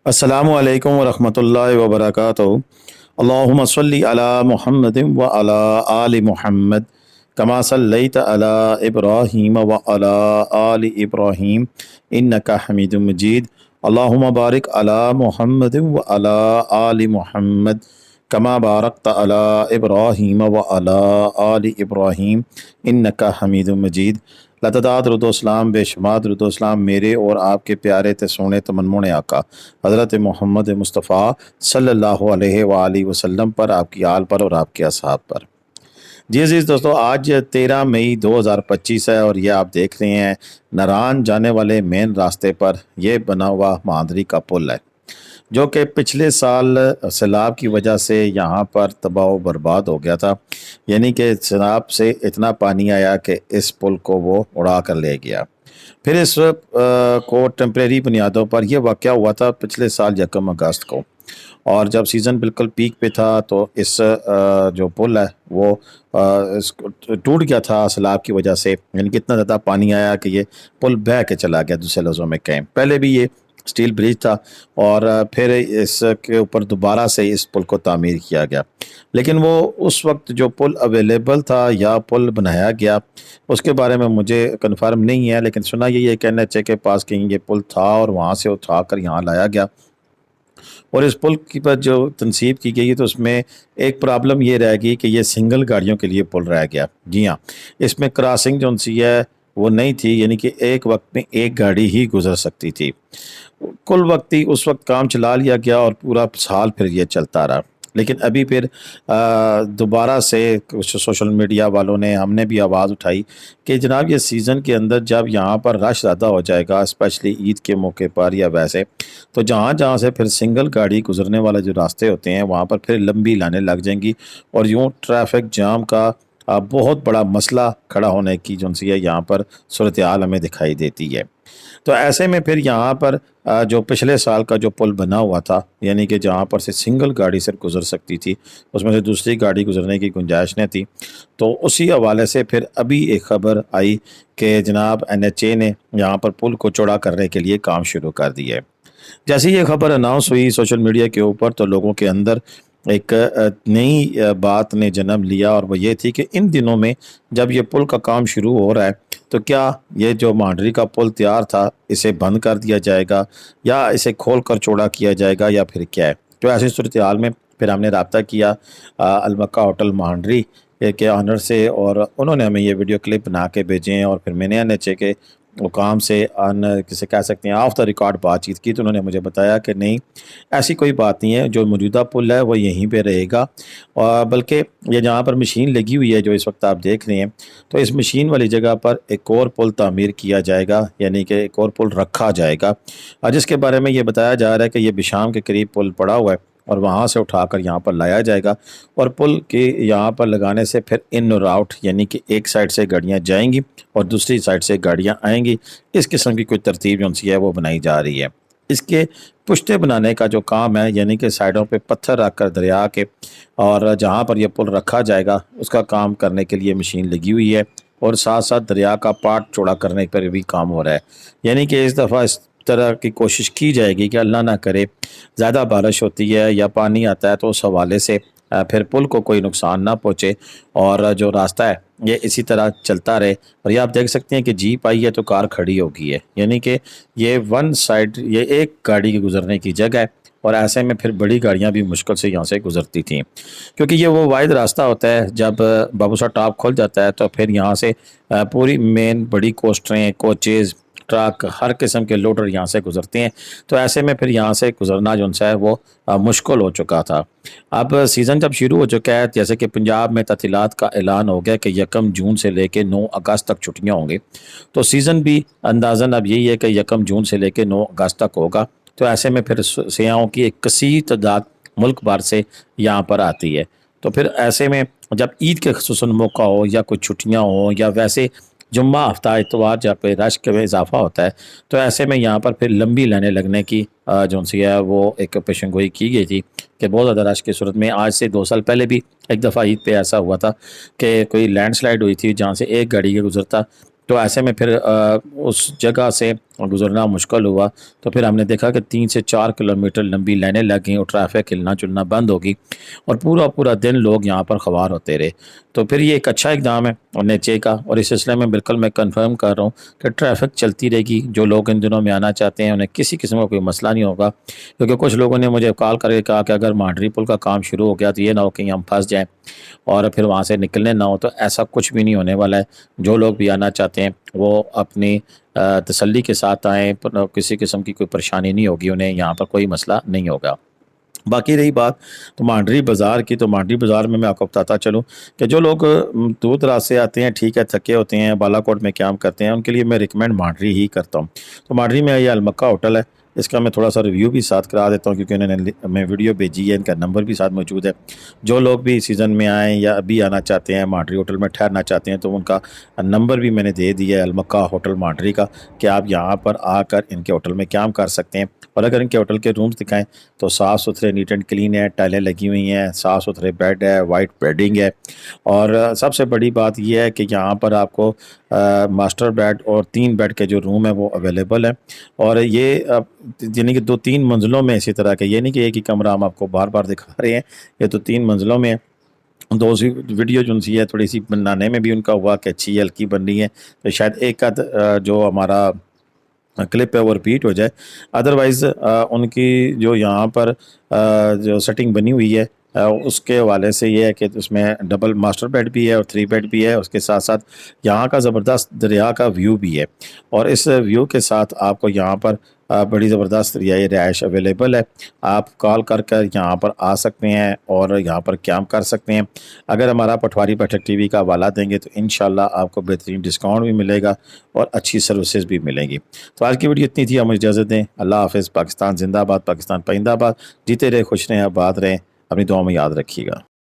अस्सलामु अलैकुम वरहमतुल्लाहि वबरकातुहू। अल्लाहुम्मा सल्लि अला मुहम्मदिन व अला आलि मुहम्मद कमा सल्लैत अला इब्राहीम व अला आलि इब्राहीम इन्नका हमीदुम मजीद। अल्लाहुम्मा बारिक अला मुहम्मदिन व अला आलि मुहम्मद कमा बारकत अला इब्राहीम व अला आलि इब्राहीम इन्नका हमीदुम मजीद। लतदात रुदोसलाम बेशुमार रुदोसलाम मेरे और आपके प्यारे ते सोने तमन्मुने आका हज़रत मोहम्मद मुस्तफ़ा सल्लल्लाहु अलैहि वालैहि वसल्लम पर, आपकी आल पर और आपके असहाब पर। जी अजीज़ दोस्तों, आज 13 मई 2025 है और ये आप देख रहे हैं नारान जाने वाले मेन रास्ते पर ये बना हुआ मांदरी का पुल है, जो कि पिछले साल सैलाब की वजह से यहाँ पर तबाह व बर्बाद हो गया था। यानी कि सैलाब से इतना पानी आया कि इस पुल को वो उड़ा कर ले गया। फिर इस को टेम्परेरी बुनियादों पर यह वाक़या हुआ था पिछले साल 1 अगस्त को, और जब सीज़न बिल्कुल पीक पे था तो इस जो पुल है वो टूट गया था सैलाब की वजह से। यानी कि इतना ज़्यादा पानी आया कि ये पुल बह के चला गया। दूसरे लफ्ज़ों में कहें, पहले भी ये स्टील ब्रिज था और फिर इसके ऊपर दोबारा से इस पुल को तामीर किया गया। लेकिन वो उस वक्त जो पुल अवेलेबल था या पुल बनाया गया उसके बारे में मुझे कन्फर्म नहीं है, लेकिन सुना ये है कि NHA के पास कहीं ये पुल था और वहाँ से उठा कर यहाँ लाया गया। और इस पुल की पर जो तनसीब की गई तो उसमें एक प्रॉब्लम ये रह गई कि ये सिंगल गाड़ियों के लिए पुल रह गया। जी हाँ, इसमें क्रॉसिंग जो सी है वो नहीं थी, यानी कि एक वक्त में एक गाड़ी ही गुजर सकती थी। कुल वक्त ही उस वक्त काम चला लिया गया और पूरा साल फिर ये चलता रहा। लेकिन अभी फिर दोबारा से कुछ सोशल मीडिया वालों ने, हमने भी आवाज़ उठाई कि जनाब ये सीज़न के अंदर जब यहाँ पर रश ज़्यादा हो जाएगा, स्पेशली ईद के मौके पर या वैसे, तो जहाँ जहाँ से फिर सिंगल गाड़ी गुजरने वाले जो रास्ते होते हैं वहाँ पर फिर लंबी लाइनें लग जाएंगी और यूँ ट्रैफिक जाम का बहुत बड़ा मसला खड़ा होने की जो सी है यहाँ पर सूरत हाल हमें दिखाई देती है। तो ऐसे में फिर यहाँ पर जो पिछले साल का जो पुल बना हुआ था, यानी कि जहाँ पर से सिंगल गाड़ी सिर्फ गुजर सकती थी, उसमें से दूसरी गाड़ी गुजरने की गुंजाइश नहीं थी। तो उसी हवाले से फिर अभी एक खबर आई कि जनाब NHA ने यहाँ पर पुल को चौड़ा करने के लिए काम शुरू कर दिया है। जैसे ये खबर अनाउंस हुई सोशल मीडिया के ऊपर तो लोगों के अंदर एक नई बात ने जन्म लिया, और वो ये थी कि इन दिनों में जब ये पुल का काम शुरू हो रहा है तो क्या ये जो मांडरी का पुल तैयार था इसे बंद कर दिया जाएगा या इसे खोल कर चौड़ा किया जाएगा या फिर क्या है। तो ऐसी सूरत हाल में फिर हमने रब्ता किया अलमक्का होटल मांडरी के ऑनर से, और उन्होंने हमें ये वीडियो क्लिप बना के भेजे हैं। और फिर मैंने NHA के मुकाम से किसे कह सकते हैं ऑफ द रिकॉर्ड बातचीत की, तो उन्होंने मुझे बताया कि नहीं, ऐसी कोई बात नहीं है, जो मौजूदा पुल है वो यहीं पे रहेगा। और बल्कि ये जहाँ पर मशीन लगी हुई है जो इस वक्त आप देख रहे हैं, तो इस मशीन वाली जगह पर एक और पुल तामीर किया जाएगा, यानी कि एक और पुल रखा जाएगा, जिसके बारे में ये बताया जा रहा है कि ये बिशाम के करीब पुल पड़ा हुआ है और वहाँ से उठाकर यहाँ पर लाया जाएगा। और पुल के यहाँ पर लगाने से फिर इन और आउट, यानी कि एक साइड से गाड़ियाँ जाएंगी और दूसरी साइड से गाड़ियाँ आएंगी। इस किस्म की कोई तरतीब जो सी है वो बनाई जा रही है। इसके पुश्ते बनाने का जो काम है, यानी कि साइडों पे पत्थर रख कर दरिया के और जहाँ पर यह पुल रखा जाएगा उसका काम करने के लिए मशीन लगी हुई है, और साथ साथ दरिया का पार्ट चौड़ा करने पर भी काम हो रहा है। यानी कि इस दफ़ा इस तरह की कोशिश की जाएगी कि अल्लाह ना करे ज़्यादा बारिश होती है या पानी आता है तो उस हवाले से फिर पुल को कोई नुकसान ना पहुँचे और जो रास्ता है ये इसी तरह चलता रहे। और ये आप देख सकते हैं कि जीप आई है तो कार खड़ी हो गई है, यानी कि ये वन साइड, ये एक गाड़ी के गुजरने की जगह है। और ऐसे में फिर बड़ी गाड़ियां भी मुश्किल से यहाँ से गुजरती थीं, क्योंकि ये वो वाहिद रास्ता होता है जब बाबूसा टॉप खुल जाता है तो फिर यहाँ से पूरी मेन बड़ी कोस्टरें, कोचेज़, ट्रक, हर किस्म के लोडर यहाँ से गुजरते हैं। तो ऐसे में फिर यहाँ से गुजरना जो है वो मुश्किल हो चुका था। अब सीज़न जब शुरू हो चुका है, जैसे कि पंजाब में ततीलात का ऐलान हो गया कि 1 जून से लेकर 9 अगस्त तक छुट्टियाँ होंगी, तो सीज़न भी अंदाज़न अब यही है कि 1 जून से लेकर 9 अगस्त तक होगा। तो ऐसे में फिर सयाहों की एक कसीर तादाद मुल्क भर से यहाँ पर आती है। तो फिर ऐसे में जब ईद के खुसूसन मौका हो या कोई छुट्टियाँ हो या वैसे जुम्मा हफ्ता इतवार जहाँ पे रश के इजाफा होता है, तो ऐसे में यहाँ पर फिर लंबी लाइनें लगने की जो सी है वो एक पेशेंगोई की गई थी कि बहुत ज़्यादा रश की सूरत में। आज से 2 साल पहले भी एक दफ़ा ईद पे ऐसा हुआ था कि कोई लैंडस्लाइड हुई थी जहाँ से एक गाड़ी के गुजरता, तो ऐसे में फिर उस जगह से और गुजरना मुश्किल हुआ, तो फिर हमने देखा कि 3 से 4 किलोमीटर लंबी लाइनें लग गईं और ट्रैफिक हिलना जुलना बंद हो गई और पूरा पूरा दिन लोग यहाँ पर ख़वार होते रहे। तो फिर ये एक अच्छा इक़दाम है और नेचे का, और इस सिलसिले में बिल्कुल मैं कंफर्म कर रहा हूँ कि ट्रैफिक चलती रहेगी। जो लोग इन दिनों में आना चाहते हैं उन्हें किसी किस्म का कोई मसला नहीं होगा, क्योंकि कुछ लोगों ने मुझे कॉल करके कहा कि अगर मांडरी पुल का काम शुरू हो गया तो ये ना हो कि हम फंस जाएँ और फिर वहाँ से निकलने ना हो। तो ऐसा कुछ भी नहीं होने वाला है। जो लोग भी आना चाहते हैं वो अपनी तसल्ली के साथ आएँ, किसी किस्म की कोई परेशानी नहीं होगी, उन्हें यहाँ पर कोई मसला नहीं होगा। बाकी रही बात तो मांडरी बाज़ार की, तो मांडरी बाज़ार में मैं आपको बताता चलूँ कि जो लोग दूर दराज से आते हैं, ठीक है, थके होते हैं, बालाकोट में काम करते हैं, उनके लिए मैं रिकमेंड मांडरी ही करता हूँ। तो मांडरी में ये अलमक्का होटल है, इसका मैं थोड़ा सा रिव्यू भी साथ करा देता हूँ, क्योंकि उन्होंने मैं वीडियो भेजी है, इनका नंबर भी साथ मौजूद है। जो लोग भी सीज़न में आएँ या अभी आना चाहते हैं, मांडरी होटल में ठहरना चाहते हैं, तो उनका नंबर भी मैंने दे दिया है अलमक्का होटल मांडरी का, कि आप यहाँ पर आकर इनके होटल में काम कर सकते हैं। और अगर इनके होटल के रूम्स दिखाएं तो साफ़ सुथरे, नीट एंड क्लीन है, टाइलें लगी हुई हैं, साफ़ सुथरे बेड है, वाइट बेडिंग है, और सबसे बड़ी बात यह है कि यहाँ पर आपको मास्टर बेड और 3 बेड के जो रूम है वो अवेलेबल है। और ये यानी कि 2-3 मंजिलों में इसी तरह के, ये नहीं कि एक ही कमरा हम आपको बार बार दिखा रहे हैं, ये तो 3 मंजिलों में है। दो सी वीडियो जो सी है थोड़ी सी बनाने में भी उनका हुआ कि अच्छी हल्की बन रही है, तो शायद एक आध जो हमारा क्लिप है वो रिपीट हो जाए। अदरवाइज़ उनकी जो यहाँ पर जो सेटिंग बनी हुई है उसके हवाले से ये है कि उसमें डबल मास्टर बेड भी है और 3 बेड भी है। उसके साथ साथ यहाँ का ज़बरदस्त दरिया का व्यू भी है, और इस व्यू के साथ आपको यहाँ पर बड़ी ज़बरदस्त दरियाई रिहाइश अवेलेबल है। आप कॉल कर कर यहाँ पर आ सकते हैं और यहाँ पर क्याम कर सकते हैं। अगर हमारा पटवारी बैठक टीवी का हवाला देंगे तो इंशाल्लाह आपको बेहतरीन डिस्काउंट भी मिलेगा और अच्छी सर्विसेज भी मिलेंगी। तो आज की वीडियो इतनी थी, हमें इजाज़त दें। अल्लाह हाफ़िज़। पाकिस्तान जिंदाबाद, पाकिस्तान पाइंदाबाद। जीते रहे, खुश रहें, आबाद रहें, अपनी दुआ में याद रखिएगा।